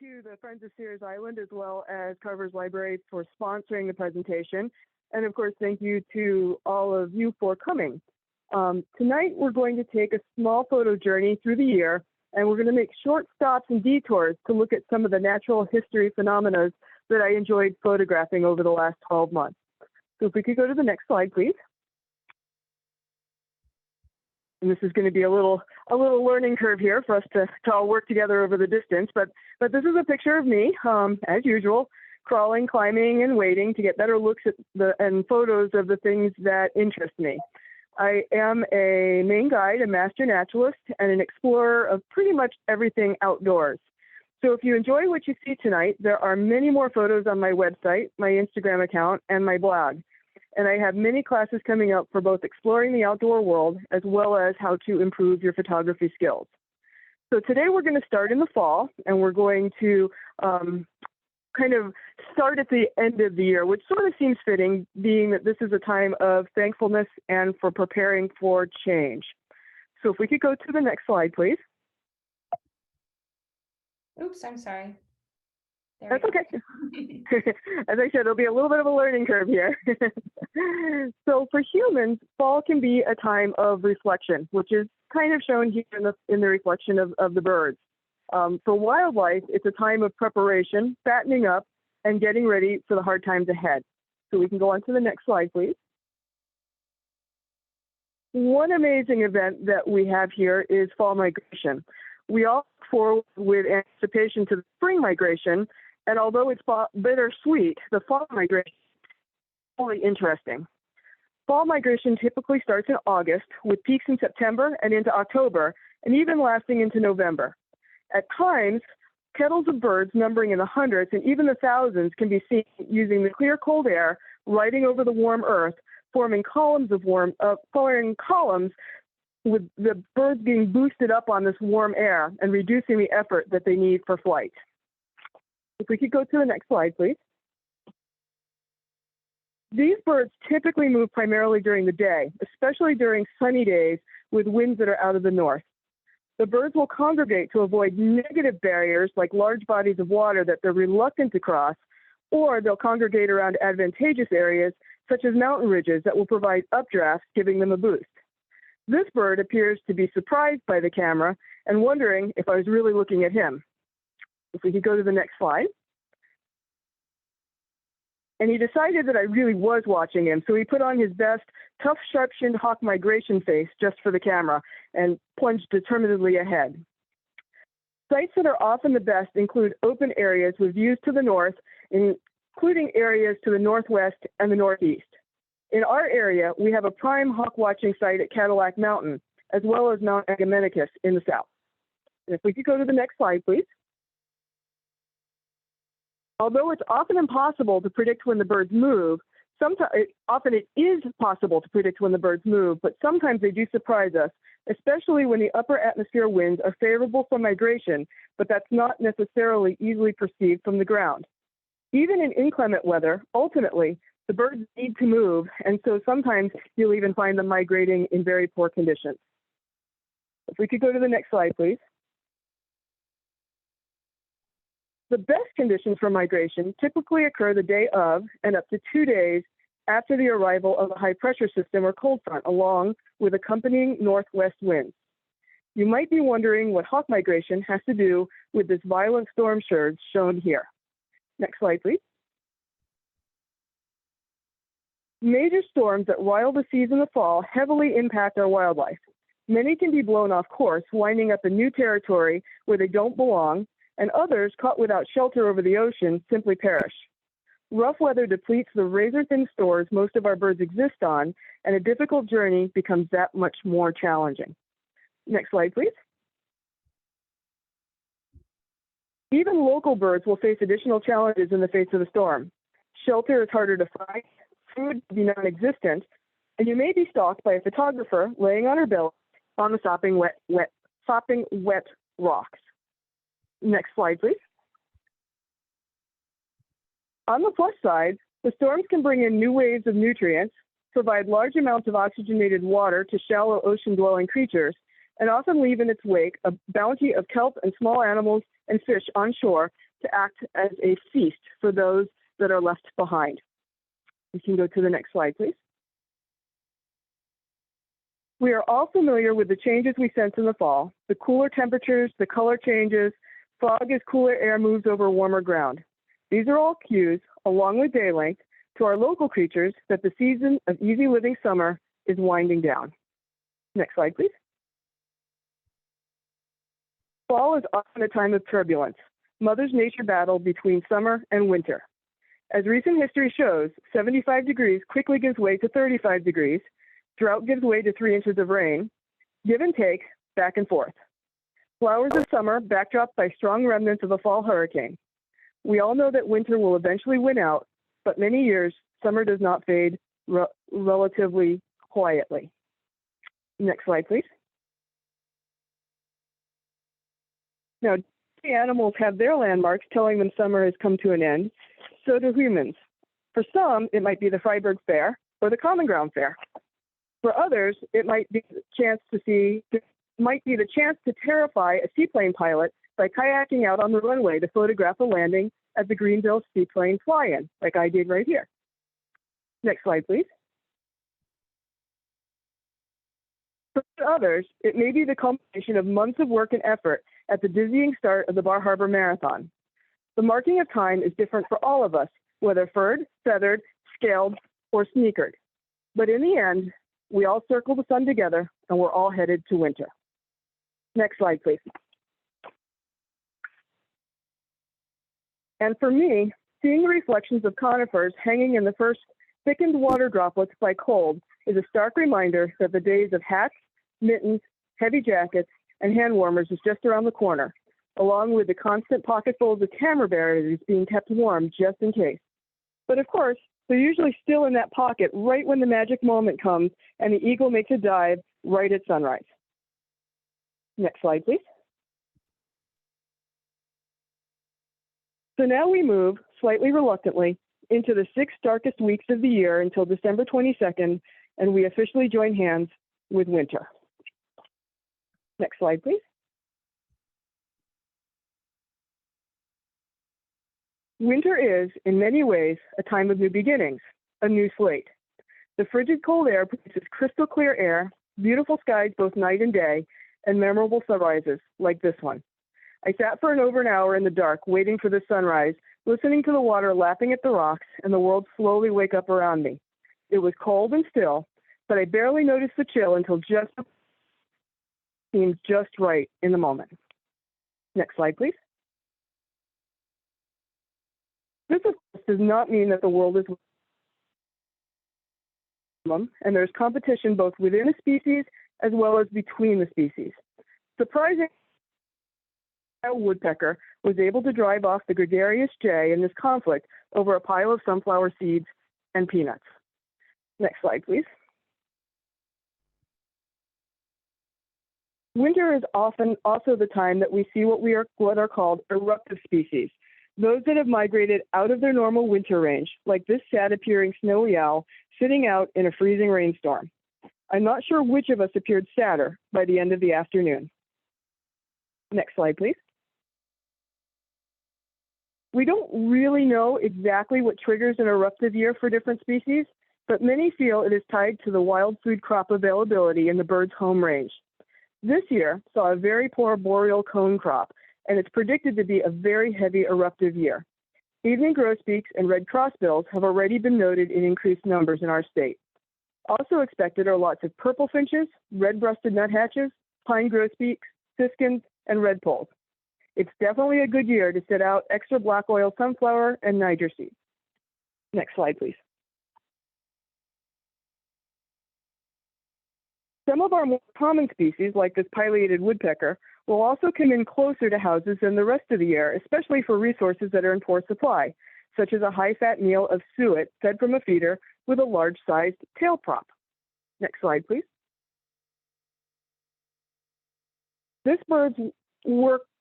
to the Friends of Sears Island as well as Carver's Library for sponsoring the presentation. And of course, thank you to all of you for coming. Tonight, we're going to take a small photo journey through the year, and we're going to make short stops and detours to look at some of the natural history phenomena that I enjoyed photographing over the last 12 months. So if we could go to the next slide, please. And this is going to be a little learning curve here for us to all work together over the distance. But this is a picture of me, as usual, crawling, climbing, and waiting to get better looks at and photos of the things that interest me. I am a Maine guide, a master naturalist, and an explorer of pretty much everything outdoors. So if you enjoy what you see tonight, there are many more photos on my website, my Instagram account, and my blog. And I have many classes coming up for both exploring the outdoor world as well as how to improve your photography skills. So today we're going to start in the fall, and we're going to kind of start at the end of the year, which sort of seems fitting, being that this is a time of thankfulness and for preparing for change. So if we could go to the next slide, please. Oops, I'm sorry. That's okay. As I said, it'll be a little bit of a learning curve here. So for humans, fall can be a time of reflection, which is kind of shown here in the reflection of the birds. For wildlife, it's a time of preparation, fattening up, and getting ready for the hard times ahead. So we can go on to the next slide, please. One amazing event that we have here is fall migration. We all look forward with anticipation to the spring migration, and although it's bittersweet, the fall migration is really interesting. Fall migration typically starts in August, with peaks in September and into October, and even lasting into November. At times, kettles of birds numbering in the hundreds and even the thousands can be seen using the clear, cold air riding over the warm earth, forming columns with the birds being boosted up on this warm air and reducing the effort that they need for flight. If we could go to the next slide, please. These birds typically move primarily during the day, especially during sunny days with winds that are out of the north. The birds will congregate to avoid negative barriers like large bodies of water that they're reluctant to cross, or they'll congregate around advantageous areas such as mountain ridges that will provide updrafts, giving them a boost. This bird appears to be surprised by the camera and wondering if I was really looking at him. If we could go to the next slide. And he decided that I really was watching him, so he put on his best tough, sharp-shinned hawk migration face just for the camera and plunged determinedly ahead. Sites that are often the best include open areas with views to the north, including areas to the northwest and the northeast. In our area, we have a prime hawk watching site at Cadillac Mountain, as well as Mount Agamenticus in the south. And if we could go to the next slide, please. Although it's often impossible to predict when the birds move, often it is possible to predict when the birds move, but sometimes they do surprise us, especially when the upper atmosphere winds are favorable for migration, but that's not necessarily easily perceived from the ground. Even in inclement weather, ultimately, the birds need to move, and so sometimes you'll even find them migrating in very poor conditions. If we could go to the next slide, please. The best conditions for migration typically occur the day of and up to 2 days after the arrival of a high-pressure system or cold front, along with accompanying northwest winds. You might be wondering what hawk migration has to do with this violent storm surge shown here. Next slide, please. Major storms that rile the seas in the fall heavily impact our wildlife. Many can be blown off course, winding up in new territory where they don't belong, and others, caught without shelter over the ocean, simply perish. Rough weather depletes the razor-thin stores most of our birds exist on, and a difficult journey becomes that much more challenging. Next slide, please. Even local birds will face additional challenges in the face of the storm. Shelter is harder to find, food will be non-existent, and you may be stalked by a photographer laying on her belly on the sopping wet rocks. Next slide, please. On the plus side, the storms can bring in new waves of nutrients, provide large amounts of oxygenated water to shallow ocean-dwelling creatures, and often leave in its wake a bounty of kelp and small animals and fish on shore to act as a feast for those that are left behind. We can go to the next slide, please. We are all familiar with the changes we sense in the fall, the cooler temperatures, the color changes, fog as cooler air moves over warmer ground. These are all cues, along with day length, to our local creatures that the season of easy living summer is winding down. Next slide, please. Fall is often a time of turbulence, Mother's Nature battle between summer and winter. As recent history shows, 75 degrees quickly gives way to 35 degrees, drought gives way to 3 inches of rain, give and take, back and forth. Flowers of summer backdropped by strong remnants of a fall hurricane. We all know that winter will eventually win out, but many years, summer does not fade relatively quietly. Next slide, please. Now, the animals have their landmarks telling them summer has come to an end. So do humans. For some, it might be the Freiburg Fair or the Common Ground Fair. For others, it might be the chance to terrify a seaplane pilot by kayaking out on the runway to photograph a landing at the Greenville seaplane fly-in, like I did right here. Next slide, please. For others, it may be the culmination of months of work and effort at the dizzying start of the Bar Harbor Marathon. The marking of time is different for all of us, whether furred, feathered, scaled, or sneakered. But in the end, we all circle the sun together, and we're all headed to winter. Next slide, please. And for me, seeing the reflections of conifers hanging in the first thickened water droplets by cold is a stark reminder that the days of hats, mittens, heavy jackets, and hand warmers is just around the corner, along with the constant pocketfuls of camera batteries being kept warm just in case. But of course, they're usually still in that pocket right when the magic moment comes and the eagle makes a dive right at sunrise. Next slide, please. So now we move, slightly reluctantly, into the 6 darkest weeks of the year until December 22nd, and we officially join hands with winter. Next slide, please. Winter is, in many ways, a time of new beginnings, a new slate. The frigid cold air produces crystal clear air, beautiful skies both night and day, and memorable sunrises like this one. I sat for over an hour in the dark, waiting for the sunrise, listening to the water lapping at the rocks and the world slowly wake up around me. It was cold and still, but I barely noticed the chill until just seemed just right in the moment. Next slide, please. This, of course, does not mean that the world is and there's competition both within a species as well as between the species. Surprisingly, a woodpecker was able to drive off the gregarious jay in this conflict over a pile of sunflower seeds and peanuts. Next slide, please. Winter is often also the time that we see what are called eruptive species, those that have migrated out of their normal winter range, like this sad-appearing snowy owl sitting out in a freezing rainstorm. I'm not sure which of us appeared sadder by the end of the afternoon. Next slide, please. We don't really know exactly what triggers an eruptive year for different species, but many feel it is tied to the wild food crop availability in the bird's home range. This year saw a very poor boreal cone crop, and it's predicted to be a very heavy eruptive year. Evening grosbeaks and red crossbills have already been noted in increased numbers in our state. Also expected are lots of purple finches, red-breasted nuthatches, pine grosbeaks, siskins, and redpolls. It's definitely a good year to sit out extra black oil sunflower and Niger seeds. Next slide, please. Some of our more common species, like this pileated woodpecker, will also come in closer to houses than the rest of the year, especially for resources that are in poor supply, such as a high-fat meal of suet fed from a feeder with a large-sized tail prop. Next slide, please.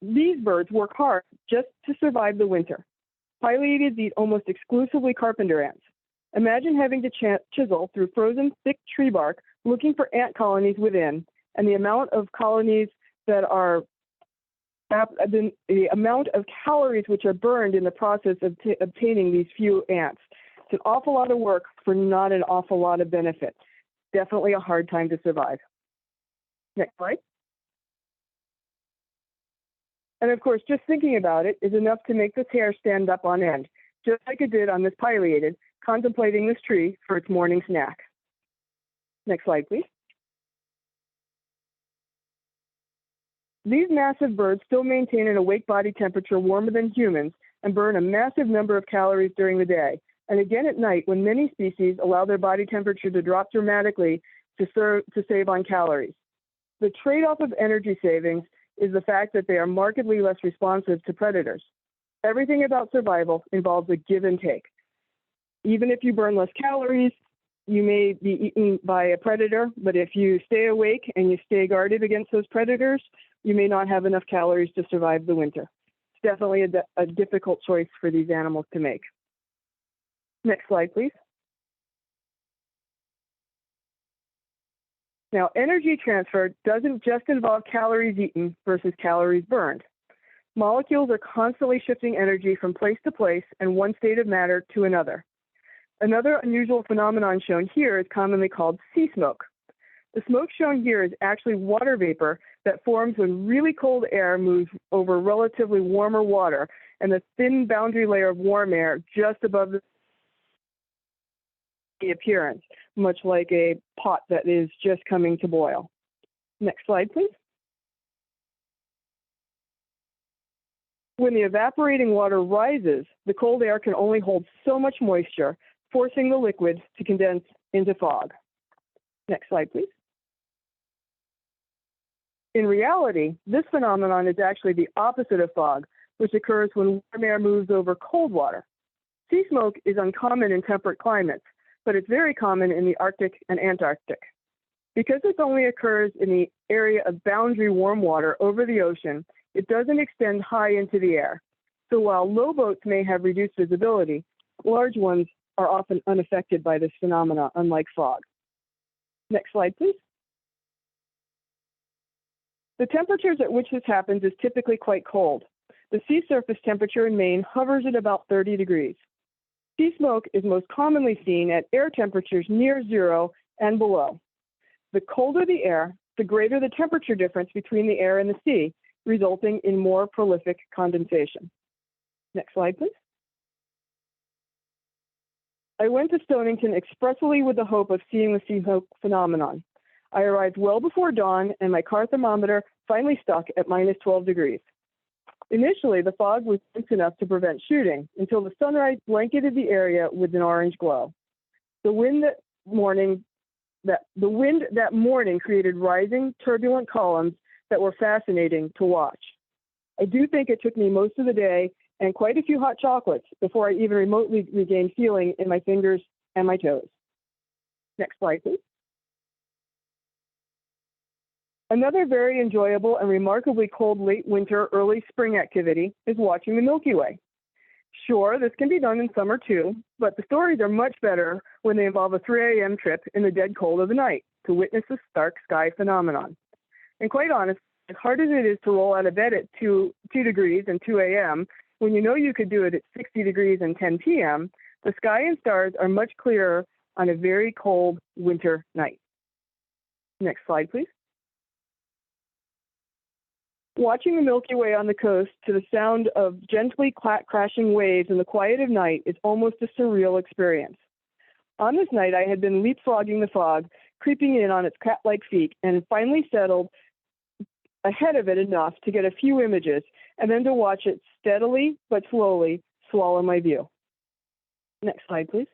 These birds work hard just to survive the winter. Pileateds eat almost exclusively carpenter ants. Imagine having to chisel through frozen, thick tree bark looking for ant colonies within, and the amount of colonies that are the amount of calories which are burned in the process of obtaining these few ants. It's an awful lot of work for not an awful lot of benefit. Definitely a hard time to survive. Next slide. And of course, just thinking about it is enough to make this hair stand up on end, just like it did on this pileated, contemplating this tree for its morning snack. Next slide, please. These massive birds still maintain an awake body temperature warmer than humans and burn a massive number of calories during the day, and again at night when many species allow their body temperature to drop dramatically to save on calories. The trade-off of energy savings is the fact that they are markedly less responsive to predators. Everything about survival involves a give and take. Even if you burn less calories, you may be eaten by a predator, but if you stay awake and you stay guarded against those predators, you may not have enough calories to survive the winter. It's definitely a difficult choice for these animals to make. Next slide, please. Now, energy transfer doesn't just involve calories eaten versus calories burned. Molecules are constantly shifting energy from place to place and one state of matter to another. Another unusual phenomenon shown here is commonly called sea smoke. The smoke shown here is actually water vapor that forms when really cold air moves over relatively warmer water and the thin boundary layer of warm air just above the appearance, much like a pot that is just coming to boil. Next slide, please. When the evaporating water rises, the cold air can only hold so much moisture, forcing the liquid to condense into fog. Next slide, please. In reality, this phenomenon is actually the opposite of fog, which occurs when warm air moves over cold water. Sea smoke is uncommon in temperate climates, but it's very common in the Arctic and Antarctic. Because this only occurs in the area of boundary warm water over the ocean, it doesn't extend high into the air. So while low boats may have reduced visibility, large ones are often unaffected by this phenomena, unlike fog. Next slide, please. The temperatures at which this happens is typically quite cold. The sea surface temperature in Maine hovers at about 30 degrees. Sea smoke is most commonly seen at air temperatures near zero and below. The colder the air, the greater the temperature difference between the air and the sea, resulting in more prolific condensation. Next slide, please. I went to Stonington expressly with the hope of seeing the sea smoke phenomenon. I arrived well before dawn, and my car thermometer finally stuck at -12 degrees. Initially, the fog was dense enough to prevent shooting until the sunrise blanketed the area with an orange glow. The wind that morning created rising, turbulent columns that were fascinating to watch. I do think it took me most of the day and quite a few hot chocolates before I even remotely regained feeling in my fingers and my toes. Next slide, please. Another very enjoyable and remarkably cold late winter, early spring activity is watching the Milky Way. Sure, this can be done in summer too, but the stories are much better when they involve a 3 a.m. trip in the dead cold of the night to witness the stark sky phenomenon. And quite honestly, as hard as it is to roll out of bed at 2 degrees and 2 a.m., when you know you could do it at 60 degrees and 10 p.m., the sky and stars are much clearer on a very cold winter night. Next slide, please. Watching the Milky Way on the coast to the sound of gently crashing waves in the quiet of night is almost a surreal experience. On this night, I had been leapfrogging the fog, creeping in on its cat-like feet, and finally settled ahead of it enough to get a few images, and then to watch it steadily but slowly swallow my view. Next slide, please.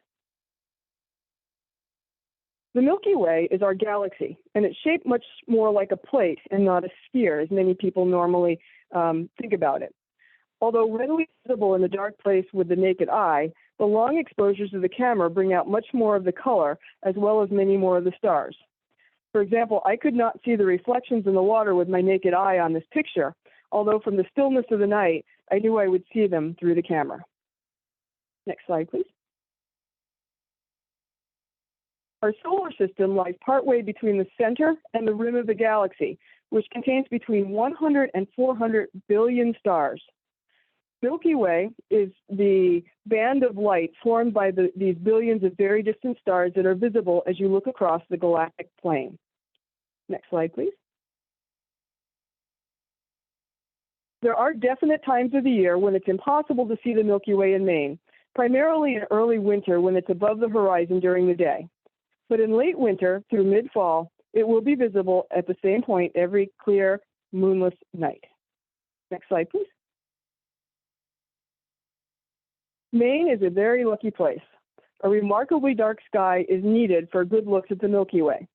The Milky Way is our galaxy, and it's shaped much more like a plate and not a sphere, as many people normally think about it. Although readily visible in the dark place with the naked eye, the long exposures of the camera bring out much more of the color, as well as many more of the stars. For example, I could not see the reflections in the water with my naked eye on this picture, although from the stillness of the night, I knew I would see them through the camera. Next slide, please. Our solar system lies partway between the center and the rim of the galaxy, which contains between 100 and 400 billion stars. Milky Way is the band of light formed by these billions of very distant stars that are visible as you look across the galactic plane. Next slide, please. There are definite times of the year when it's impossible to see the Milky Way in Maine, primarily in early winter when it's above the horizon during the day. But in late winter through mid-fall, it will be visible at the same point every clear, moonless night. Next slide, please. Maine is a very lucky place. A remarkably dark sky is needed for good looks at the Milky Way.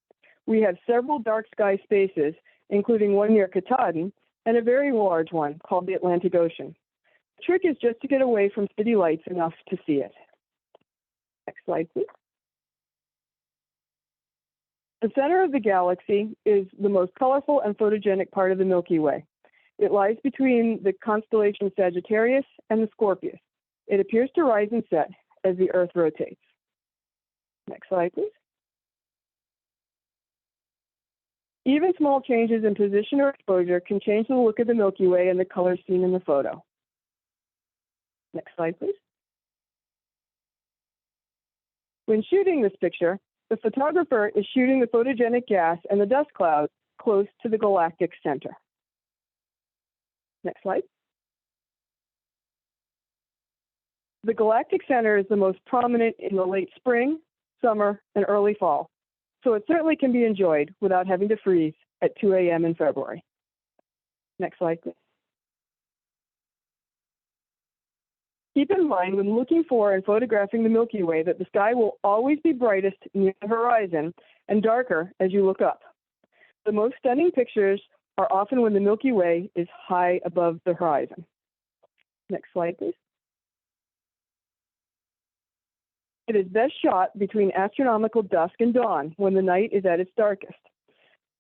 We have several dark sky spaces, including one near Katahdin, and a very large one called the Atlantic Ocean. The trick is just to get away from city lights enough to see it. Next slide, please. The center of the galaxy is the most colorful and photogenic part of the Milky Way. It lies between the constellation Sagittarius and the Scorpius. It appears to rise and set as the Earth rotates. Next slide, please. Even small changes in position or exposure can change the look of the Milky Way and the colors seen in the photo. Next slide, please. When shooting this picture, the photographer is shooting the photogenic gas and the dust clouds close to the galactic center. Next slide. The galactic center is the most prominent in the late spring, summer, and early fall, so it certainly can be enjoyed without having to freeze at 2 a.m. in February. Next slide, please. Keep in mind when looking for and photographing the Milky Way that the sky will always be brightest near the horizon and darker as you look up. The most stunning pictures are often when the Milky Way is high above the horizon. Next slide, please. It is best shot between astronomical dusk and dawn when the night is at its darkest.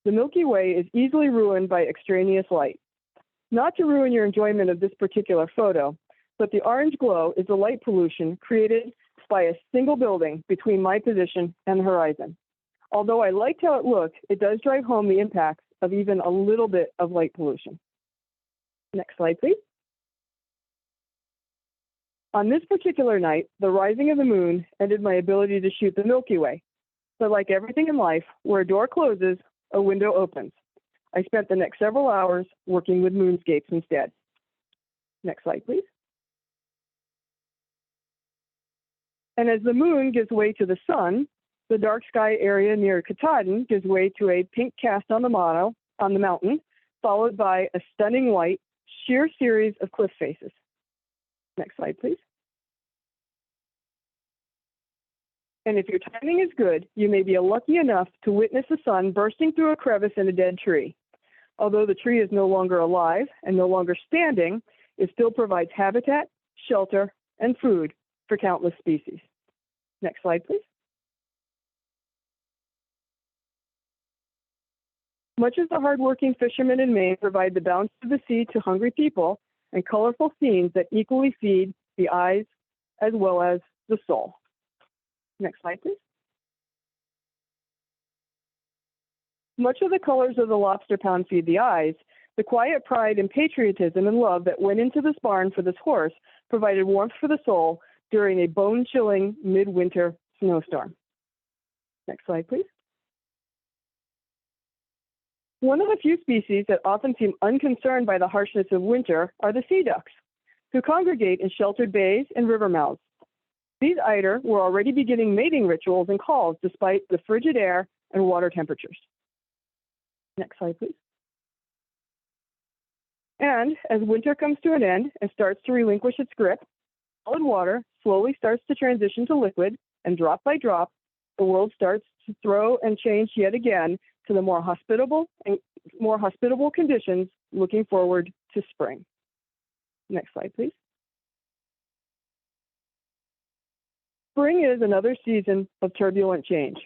The Milky Way is easily ruined by extraneous light. Not to ruin your enjoyment of this particular photo, but the orange glow is the light pollution created by a single building between my position and the horizon. Although I liked how it looked, it does drive home the impacts of even a little bit of light pollution. Next slide, please. On this particular night, the rising of the moon ended my ability to shoot the Milky Way. But like everything in life, where a door closes, a window opens. I spent the next several hours working with moonscapes instead. Next slide, please. And as the moon gives way to the sun, the dark sky area near Katahdin gives way to a pink cast on the mountain, followed by a stunning white, sheer series of cliff faces. Next slide, please. And if your timing is good, you may be lucky enough to witness the sun bursting through a crevice in a dead tree. Although the tree is no longer alive and no longer standing, it still provides habitat, shelter, and food for countless species. Next slide, please. Much as the hardworking fishermen in Maine provide the bounce of the sea to hungry people and colorful scenes that equally feed the eyes as well as the soul. Next slide, please. Much of the colors of the lobster pound feed the eyes. The quiet pride and patriotism and love that went into this barn for this horse provided warmth for the soul during a bone-chilling midwinter snowstorm. Next slide, please. One of the few species that often seem unconcerned by the harshness of winter are the sea ducks, who congregate in sheltered bays and river mouths. These eider were already beginning mating rituals and calls despite the frigid air and water temperatures. Next slide, please. And as winter comes to an end and starts to relinquish its grip, solid water slowly starts to transition to liquid, and drop by drop, the world starts to throw and change yet again to the more hospitable conditions, looking forward to spring. Next slide, please. Spring is another season of turbulent change,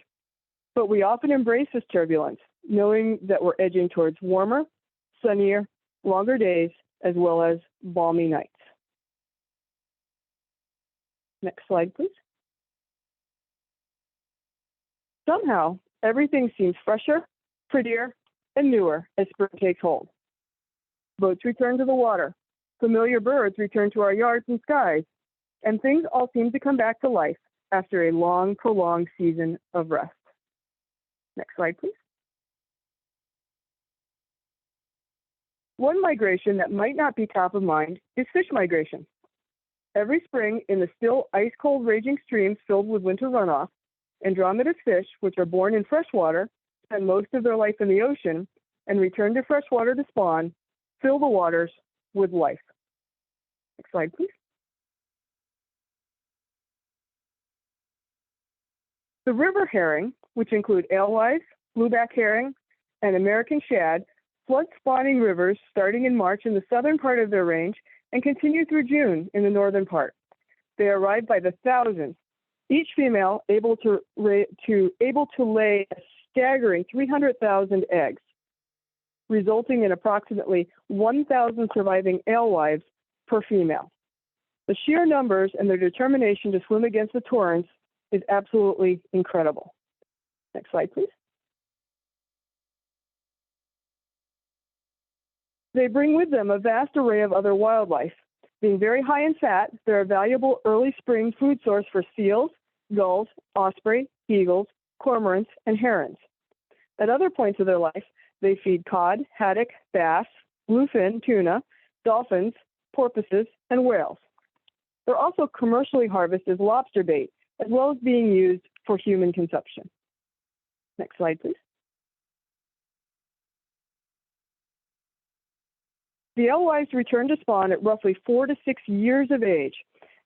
but we often embrace this turbulence, knowing that we're edging towards warmer, sunnier, longer days, as well as balmy nights. Next slide, please. Somehow, everything seems fresher, prettier, and newer as spring takes hold. Boats return to the water, familiar birds return to our yards and skies, and things all seem to come back to life after a long, prolonged season of rest. Next slide, please. One migration that might not be top of mind is fish migration. Every spring, in the still ice-cold raging streams filled with winter runoff, Andromeda's fish, which are born in freshwater, spend most of their life in the ocean, and return to freshwater to spawn, fill the waters with life. Next slide, please. The river herring, which include alewives, blueback herring, and American shad, flood spawning rivers starting in March in the southern part of their range and continue through June in the northern part. They arrive by the thousands, each female able to lay a staggering 300,000 eggs, resulting in approximately 1,000 surviving alewives per female. The sheer numbers and their determination to swim against the torrents is absolutely incredible. Next slide, please. They bring with them a vast array of other wildlife. Being very high in fat, they're a valuable early spring food source for seals, gulls, osprey, eagles, cormorants, and herons. At other points of their life, they feed cod, haddock, bass, bluefin, tuna, dolphins, porpoises, and whales. They're also commercially harvested as lobster bait, as well as being used for human consumption. Next slide, please. The alewives return to spawn at roughly 4 to 6 years of age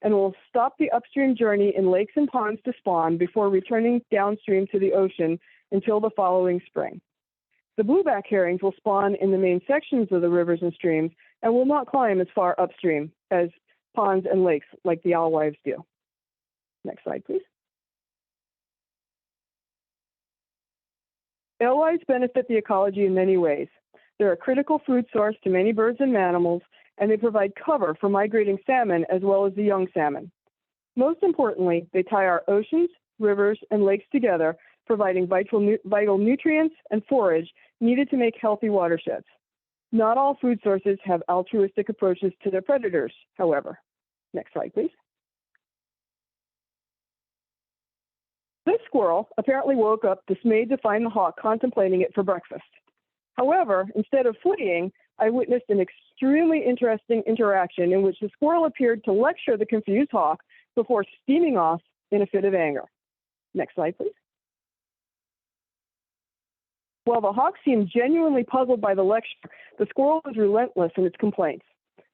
and will stop the upstream journey in lakes and ponds to spawn before returning downstream to the ocean until the following spring. The blueback herrings will spawn in the main sections of the rivers and streams and will not climb as far upstream as ponds and lakes like the alewives do. Next slide, please. Alewives benefit the ecology in many ways. They're a critical food source to many birds and mammals, and they provide cover for migrating salmon as well as the young salmon. Most importantly, they tie our oceans, rivers, and lakes together, providing vital nutrients and forage needed to make healthy watersheds. Not all food sources have altruistic approaches to their predators, however. Next slide, please. This squirrel apparently woke up dismayed to find the hawk contemplating it for breakfast. However, instead of fleeing, I witnessed an extremely interesting interaction in which the squirrel appeared to lecture the confused hawk before steaming off in a fit of anger. Next slide, please. While the hawk seemed genuinely puzzled by the lecture, the squirrel was relentless in its complaints.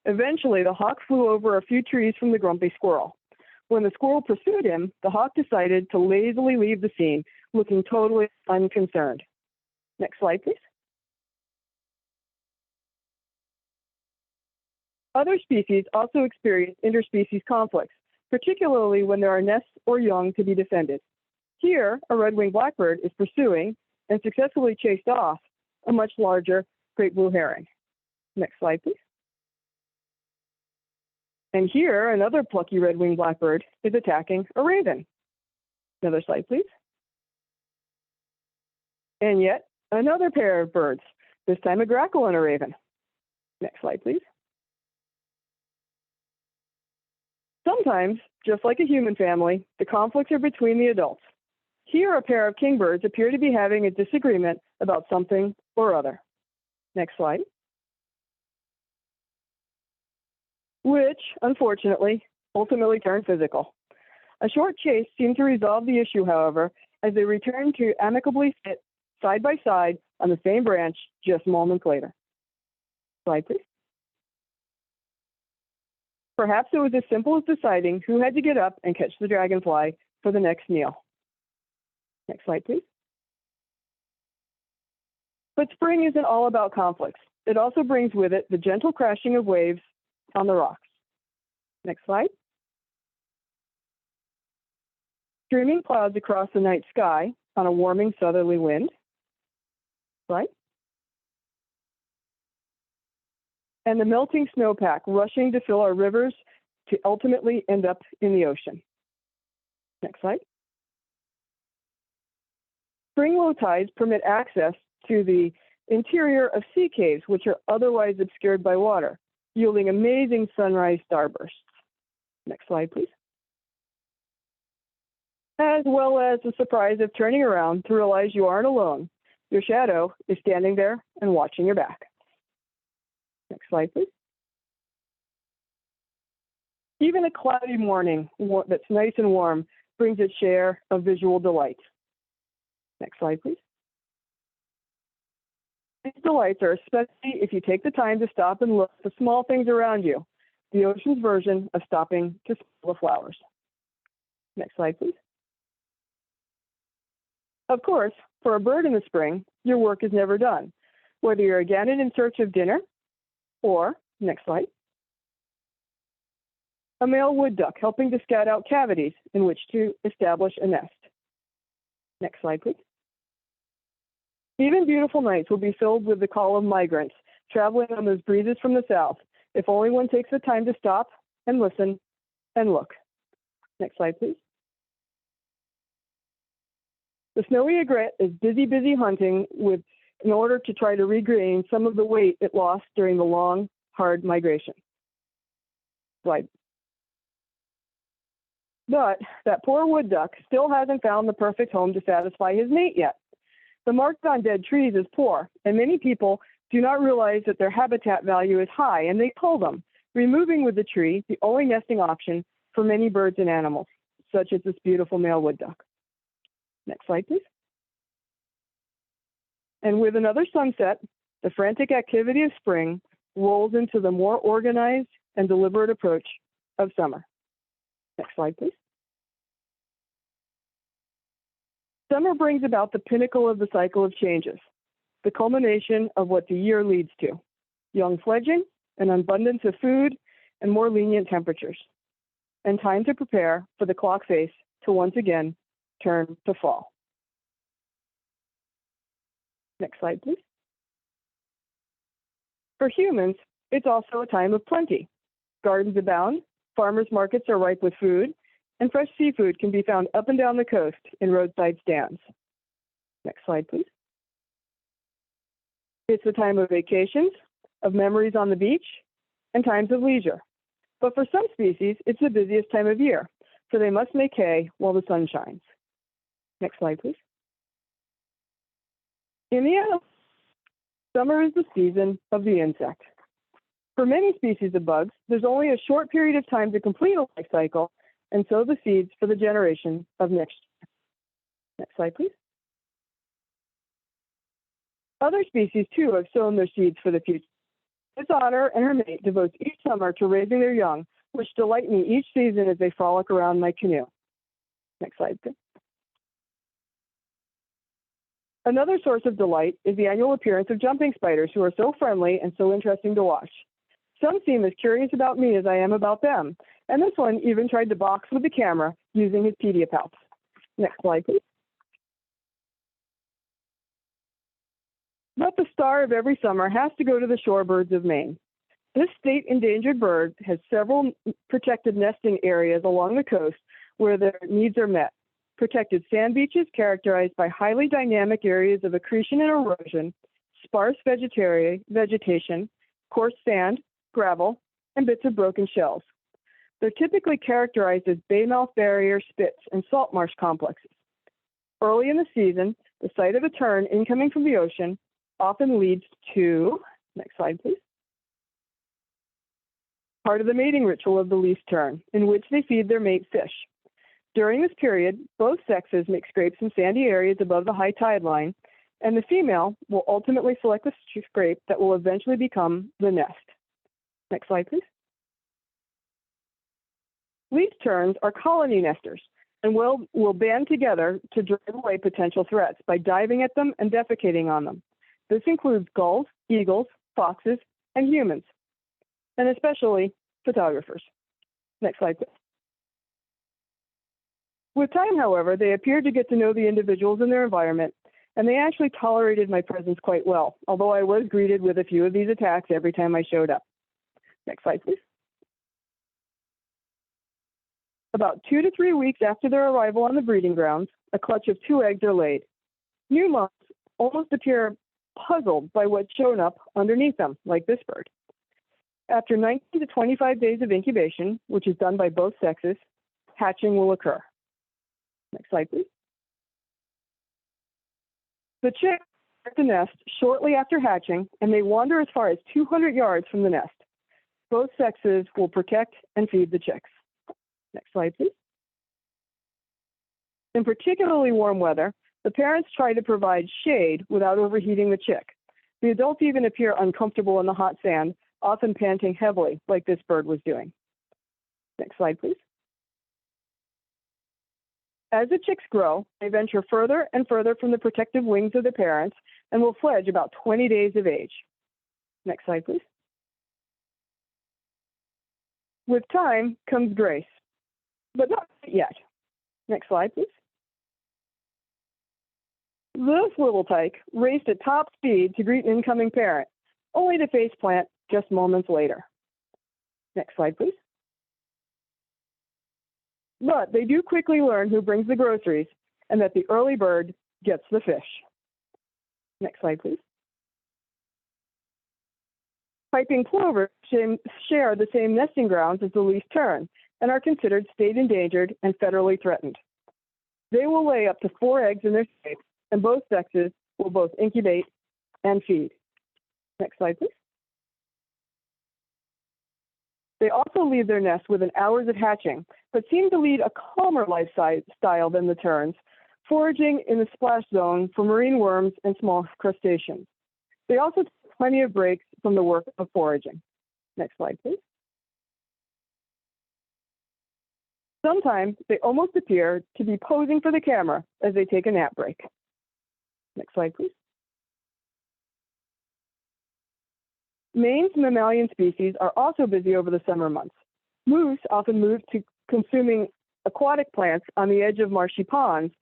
Eventually, the hawk flew over a few trees from the grumpy squirrel. When the squirrel pursued him, the hawk decided to lazily leave the scene, looking totally unconcerned. Next slide, please. Other species also experience interspecies conflicts, particularly when there are nests or young to be defended. Here, a red-winged blackbird is pursuing and successfully chased off a much larger great blue heron. Next slide, please. And here, another plucky red-winged blackbird is attacking a raven. Another slide, please. And yet another pair of birds, this time a grackle and a raven. Next slide, please. Sometimes, just like a human family, the conflicts are between the adults. Here, a pair of kingbirds appear to be having a disagreement about something or other. Next slide. Which, unfortunately, ultimately turned physical. A short chase seemed to resolve the issue, however, as they returned to amicably sit side by side on the same branch just moments later. Slide, please. Perhaps it was as simple as deciding who had to get up and catch the dragonfly for the next meal. Next slide, please. But spring isn't all about conflicts. It also brings with it the gentle crashing of waves on the rocks. Next slide. Streaming clouds across the night sky on a warming southerly wind. Slide. And the melting snowpack rushing to fill our rivers to ultimately end up in the ocean. Next slide. Spring low tides permit access to the interior of sea caves, which are otherwise obscured by water, yielding amazing sunrise starbursts. Next slide, please. As well as the surprise of turning around to realize you aren't alone. Your shadow is standing there and watching your back. Next slide, please. Even a cloudy morning that's nice and warm brings its share of visual delight. Next slide, please. These delights are especially if you take the time to stop and look at the small things around you, the ocean's version of stopping to smell the flowers. Next slide, please. Of course, for a bird in the spring, your work is never done, whether you're again in search of dinner or, next slide, a male wood duck helping to scout out cavities in which to establish a nest. Next slide, please. Even beautiful nights will be filled with the call of migrants traveling on those breezes from the south, if only one takes the time to stop and listen and look. Next slide, please. The snowy egret is busy hunting in order to try to regain some of the weight it lost during the long, hard migration. Slide. But that poor wood duck still hasn't found the perfect home to satisfy his mate yet. The market on dead trees is poor, and many people do not realize that their habitat value is high, and they pull them, removing with the tree the only nesting option for many birds and animals, such as this beautiful male wood duck. Next slide, please. And with another sunset, the frantic activity of spring rolls into the more organized and deliberate approach of summer. Next slide, please. Summer brings about the pinnacle of the cycle of changes, the culmination of what the year leads to: young fledging, an abundance of food, and more lenient temperatures, and time to prepare for the clock face to once again turn to fall. Next slide, please. For humans, it's also a time of plenty. Gardens abound, farmers' markets are ripe with food, and fresh seafood can be found up and down the coast in roadside stands. Next slide, please. It's a time of vacations, of memories on the beach, and times of leisure. But for some species, it's the busiest time of year, for they must make hay while the sun shines. Next slide, please. In the end, summer is the season of the insect. For many species of bugs, there's only a short period of time to complete a life cycle and sow the seeds for the generation of next year. Next slide, please. Other species, too, have sown their seeds for the future. This otter and her mate devotes each summer to raising their young, which delight me each season as they frolic around my canoe. Next slide, please. Another source of delight is the annual appearance of jumping spiders, who are so friendly and so interesting to watch. Some seem as curious about me as I am about them, and this one even tried to box with the camera using his pedipalps. Next slide, please. But the star of every summer has to go to the shorebirds of Maine. This state endangered bird has several protected nesting areas along the coast where their needs are met. Protected sand beaches characterized by highly dynamic areas of accretion and erosion, sparse vegetation, coarse sand, gravel, and bits of broken shells. They're typically characterized as baymouth barrier, spits, and salt marsh complexes. Early in the season, the sight of a tern incoming from the ocean often leads to, next slide please, part of the mating ritual of the least tern, in which they feed their mate fish. During this period, both sexes make scrapes in sandy areas above the high tide line, and the female will ultimately select the scrape that will eventually become the nest. Next slide, please. Least terns are colony nesters and will band together to drive away potential threats by diving at them and defecating on them. This includes gulls, eagles, foxes, and humans, and especially photographers. Next slide, please. With time, however, they appeared to get to know the individuals in their environment, and they actually tolerated my presence quite well, although I was greeted with a few of these attacks every time I showed up. Next slide, please. About 2 to 3 weeks after their arrival on the breeding grounds, a clutch of 2 eggs are laid. New moths almost appear puzzled by what's shown up underneath them, like this bird. After 19 to 25 days of incubation, which is done by both sexes, hatching will occur. Next slide, please. The chicks start the nest shortly after hatching, and they wander as far as 200 yards from the nest. Both sexes will protect and feed the chicks. Next slide, please. In particularly warm weather, the parents try to provide shade without overheating the chick. The adults even appear uncomfortable in the hot sand, often panting heavily, like this bird was doing. Next slide, please. As the chicks grow, they venture further and further from the protective wings of their parents and will fledge about 20 days of age. Next slide, please. With time comes grace, but not yet. Next slide, please. This little tyke raced at top speed to greet an incoming parent, only to faceplant just moments later. Next slide, please. But they do quickly learn who brings the groceries and that the early bird gets the fish. Next slide, please. Piping plovers share the same nesting grounds as the least tern and are considered state endangered and federally threatened. They will lay up to 4 eggs in their states, and both sexes will both incubate and feed. Next slide, please. They also leave their nest within hours of hatching, but seem to lead a calmer lifestyle than the terns, foraging in the splash zone for marine worms and small crustaceans. They also take plenty of breaks from the work of foraging. Next slide, please. Sometimes they almost appear to be posing for the camera as they take a nap break. Next slide, please. Maine's mammalian species are also busy over the summer months. Moose often move to consuming aquatic plants on the edge of marshy ponds,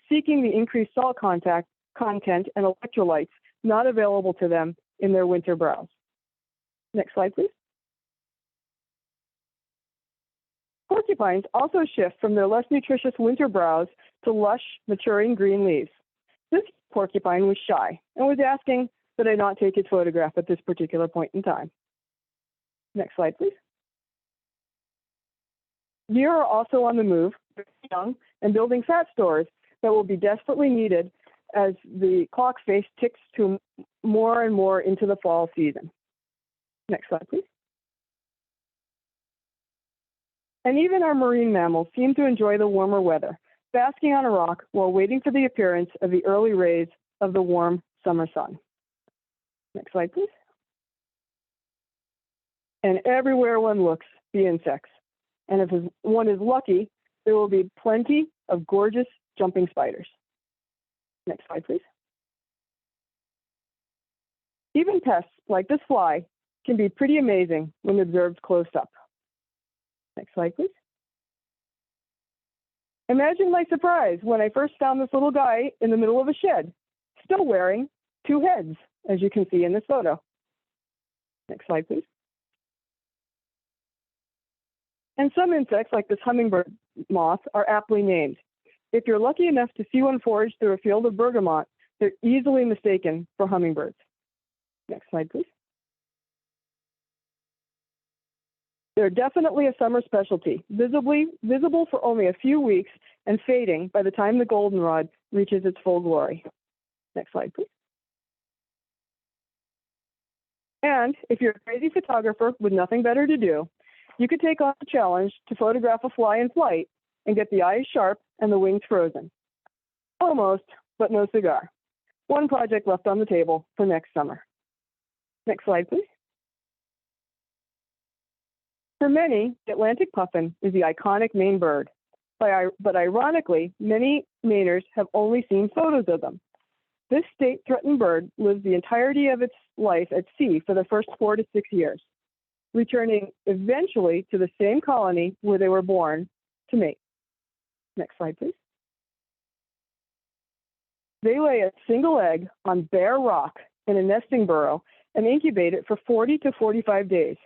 seeking the increased salt content and electrolytes not available to them in their winter browse. Next slide, please. Porcupines also shift from their less nutritious winter browse to lush, maturing green leaves. This porcupine was shy and was asking that I not take his photograph at this particular point in time. Next slide, please. Deer are also on the move, young, and building fat stores that will be desperately needed as the clock face ticks to more and more into the fall season. Next slide, please. And even our marine mammals seem to enjoy the warmer weather, basking on a rock while waiting for the appearance of the early rays of the warm summer sun. Next slide, please. And everywhere one looks, the insects. And if one is lucky, there will be plenty of gorgeous jumping spiders. Next slide, please. Even pests like this fly can be pretty amazing when observed close up. Next slide, please. Imagine my surprise when I first found this little guy in the middle of a shed, still wearing 2 heads, as you can see in this photo. Next slide, please. And some insects, like this hummingbird moth, are aptly named. If you're lucky enough to see one forage through a field of bergamot, they're easily mistaken for hummingbirds. Next slide, please. They're definitely a summer specialty, visible for only a few weeks and fading by the time the goldenrod reaches its full glory. Next slide, please. And if you're a crazy photographer with nothing better to do, you could take on the challenge to photograph a fly in flight and get the eyes sharp and the wings frozen. Almost, but no cigar. One project left on the table for next summer. Next slide, please. For many, the Atlantic puffin is the iconic Maine bird, but ironically, many Mainers have only seen photos of them. This state-threatened bird lives the entirety of its life at sea for the first 4 to 6 years, returning eventually to the same colony where they were born to mate. Next slide, please. They lay a single egg on bare rock in a nesting burrow and incubate it for 40 to 45 days.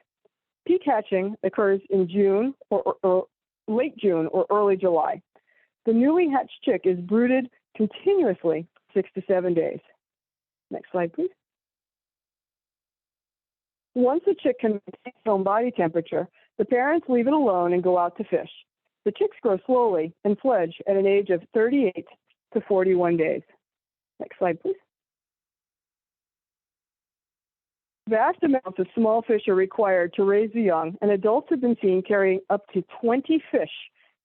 Peak hatching occurs in June or late June or early July. The newly hatched chick is brooded continuously 6 to 7 days. Next slide, please. Once the chick can maintain its own body temperature, the parents leave it alone and go out to fish. The chicks grow slowly and fledge at an age of 38 to 41 days. Next slide, please. Vast amounts of small fish are required to raise the young, and adults have been seen carrying up to 20 fish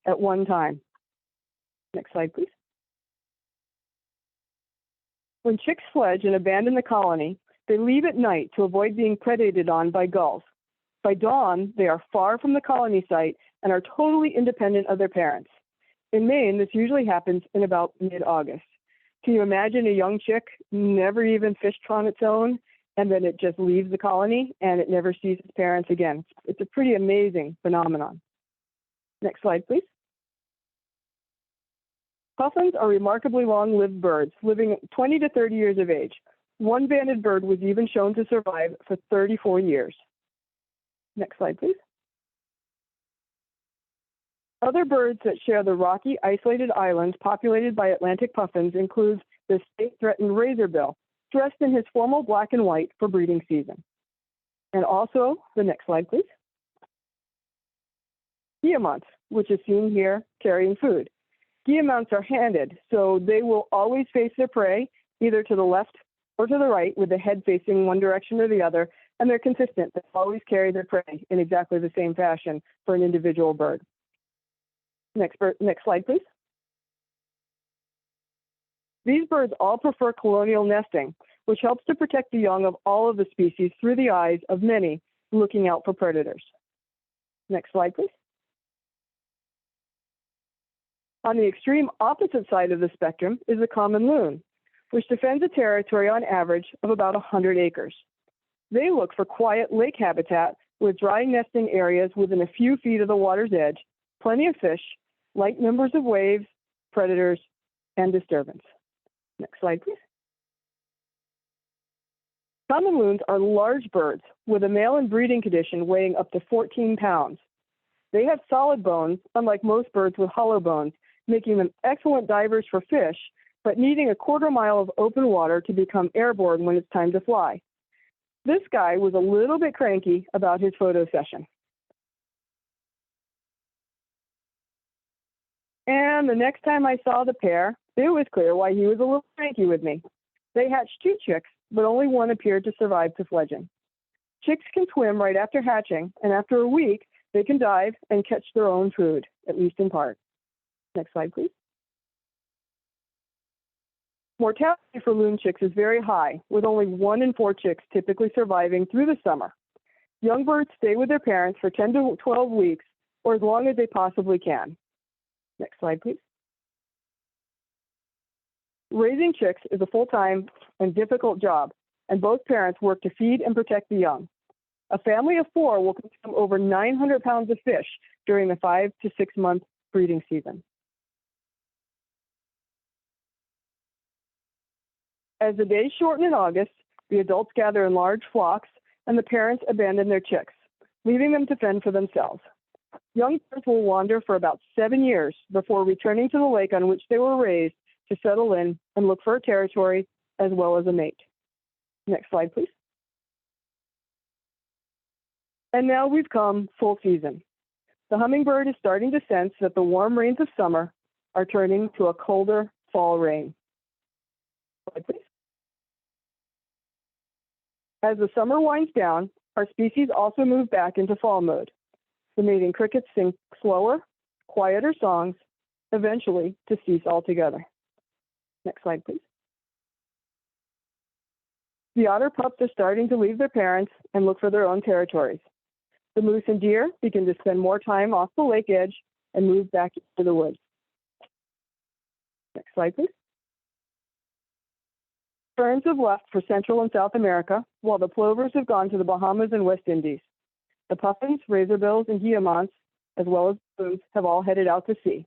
at one time. Next slide, please. When chicks fledge and abandon the colony, they leave at night to avoid being predated on by gulls. By dawn, they are far from the colony site and are totally independent of their parents. In Maine, this usually happens in about mid-August. Can you imagine a young chick never even fished on its own, and then it just leaves the colony and it never sees its parents again? It's a pretty amazing phenomenon. Next slide, please. Puffins are remarkably long-lived birds, living 20 to 30 years of age. One banded bird was even shown to survive for 34 years. Next slide, please. Other birds that share the rocky, isolated islands populated by Atlantic puffins include the state-threatened razorbill, dressed in his formal black and white for breeding season. And also, the next slide, please. Guillemots, which is seen here carrying food. Guillemots are handed, so they will always face their prey, either to the left or to the right, with the head facing one direction or the other, and they're consistent. They always carry their prey in exactly the same fashion for an individual bird. Next slide, please. These birds all prefer colonial nesting, which helps to protect the young of all of the species through the eyes of many looking out for predators. Next slide, please. On the extreme opposite side of the spectrum is the common loon, which defends a territory on average of about 100 acres. They look for quiet lake habitat with dry nesting areas within a few feet of the water's edge, plenty of fish, light numbers of waves, predators, and disturbance. Next slide, please. Common loons are large birds with a male in breeding condition weighing up to 14 pounds. They have solid bones, unlike most birds with hollow bones, making them excellent divers for fish, but needing a quarter mile of open water to become airborne when it's time to fly. This guy was a little bit cranky about his photo session. And the next time I saw the pair, it was clear why he was a little cranky with me. They hatched 2 chicks, but only one appeared to survive to fledging. Chicks can swim right after hatching, and after a week, they can dive and catch their own food, at least in part. Next slide, please. Mortality for loon chicks is very high, with only 1 in 4 chicks typically surviving through the summer. Young birds stay with their parents for 10 to 12 weeks, or as long as they possibly can. Next slide, please. Raising chicks is a full-time and difficult job, and both parents work to feed and protect the young. A family of 4 will consume over 900 pounds of fish during the 5 to 6 month breeding season. As the days shorten in August, the adults gather in large flocks and the parents abandon their chicks, leaving them to fend for themselves. Young birds will wander for about 7 years before returning to the lake on which they were raised to settle in and look for a territory as well as a mate. Next slide, please. And now we've come full season. The hummingbird is starting to sense that the warm rains of summer are turning to a colder fall rain. Slide, please. As the summer winds down, our species also move back into fall mode. The mating crickets sing slower, quieter songs, eventually to cease altogether. Next slide, please. The otter pups are starting to leave their parents and look for their own territories. The moose and deer begin to spend more time off the lake edge and move back into the woods. Next slide, please. Ferns have left for Central and South America, while the plovers have gone to the Bahamas and West Indies. The puffins, razorbills, and guillemots, as well as loons, have all headed out to sea.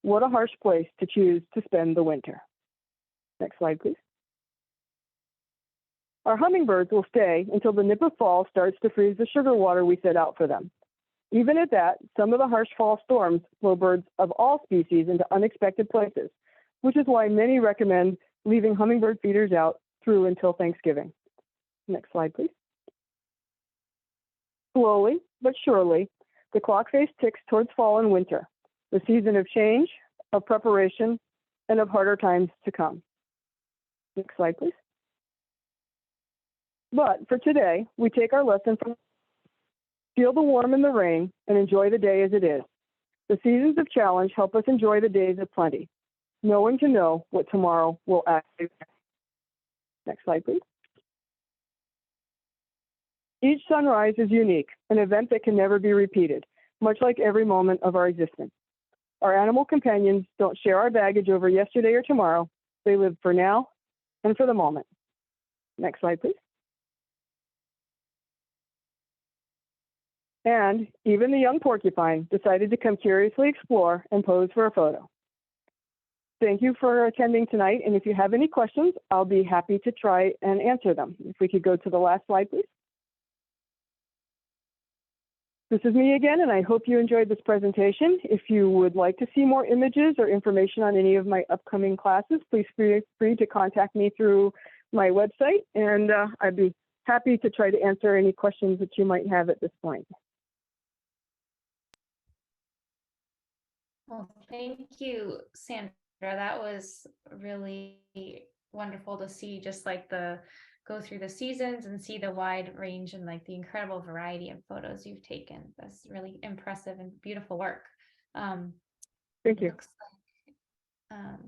What a harsh place to choose to spend the winter. Next slide, please. Our hummingbirds will stay until the nip of fall starts to freeze the sugar water we set out for them. Even at that, some of the harsh fall storms blow birds of all species into unexpected places, which is why many recommend leaving hummingbird feeders out through until Thanksgiving. Next slide, please. Slowly but surely, the clock face ticks towards fall and winter, the season of change, of preparation, and of harder times to come. Next slide, please. But for today, we take our lesson from feel the warm and the rain and enjoy the day as it is. The seasons of challenge help us enjoy the days of plenty. No one can know what tomorrow will actually be. Next slide, please. Each sunrise is unique, an event that can never be repeated, much like every moment of our existence. Our animal companions don't share our baggage over yesterday or tomorrow. They live for now and for the moment. Next slide, please. And even the young porcupine decided to come curiously explore and pose for a photo. Thank you for attending tonight, and if you have any questions, I'll be happy to try and answer them. If we could go to the last slide, please. This is me again, and I hope you enjoyed this presentation. If you would like to see more images or information on any of my upcoming classes, please feel free to contact me through my website, and I'd be happy to try to answer any questions that you might have at this point. Well, thank you, Sandra. That was really wonderful to see, just like go through the seasons and see the wide range and like the incredible variety of photos you've taken. That's really impressive and beautiful work. Thank you. Looks like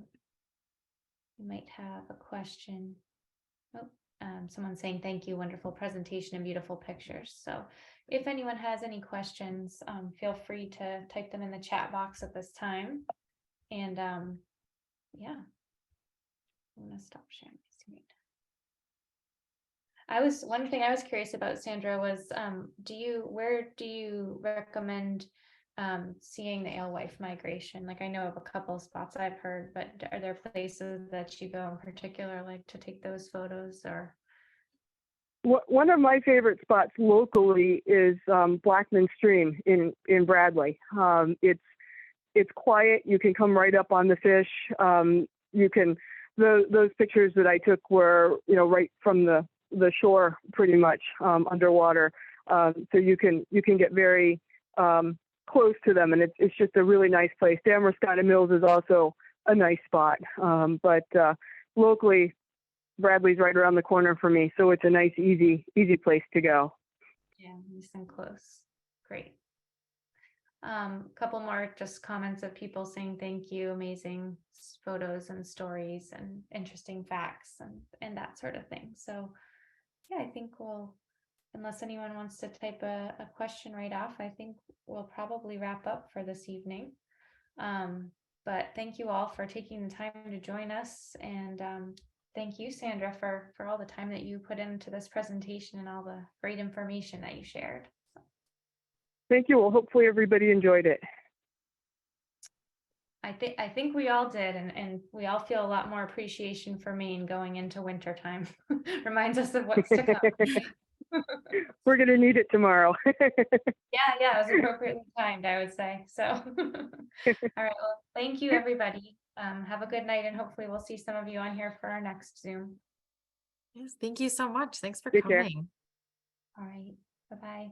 you might have a question. Oh, someone's saying thank you, wonderful presentation and beautiful pictures. So if anyone has any questions, feel free to type them in the chat box at this time. And yeah, I'm gonna stop sharing my screen. One thing I was curious about, Sandra, was where do you recommend seeing the alewife migration? Like, I know of a couple of spots I've heard, but are there places that you go in particular, like to take those photos? Or one of my favorite spots locally is Blackman Stream in Bradley. It's quiet. You can come right up on the fish. Those pictures that I took were right from the shore, pretty much underwater. So you can get very close to them, and it's just a really nice place. Damascotta Mills is also a nice spot, but locally, Bradley's right around the corner for me, so it's a nice, easy place to go. Yeah, nice and close. Great. Couple more just comments of people saying thank you, amazing photos and stories and interesting facts and that sort of thing. So yeah, I think unless anyone wants to type a question right off, I think we'll probably wrap up for this evening. But thank you all for taking the time to join us, and thank you, Sandra, for all the time that you put into this presentation and all the great information that you shared. Thank you. Well, hopefully everybody enjoyed it. I think we all did, and we all feel a lot more appreciation for Maine going into winter time. Reminds us of what's to come. We're going to need it tomorrow. Yeah, it was appropriately timed, I would say. So, all right. Well, thank you, everybody. Have a good night, and hopefully we'll see some of you on here for our next Zoom. Yes, thank you so much. Thanks for Take care. coming. All right. Bye-bye.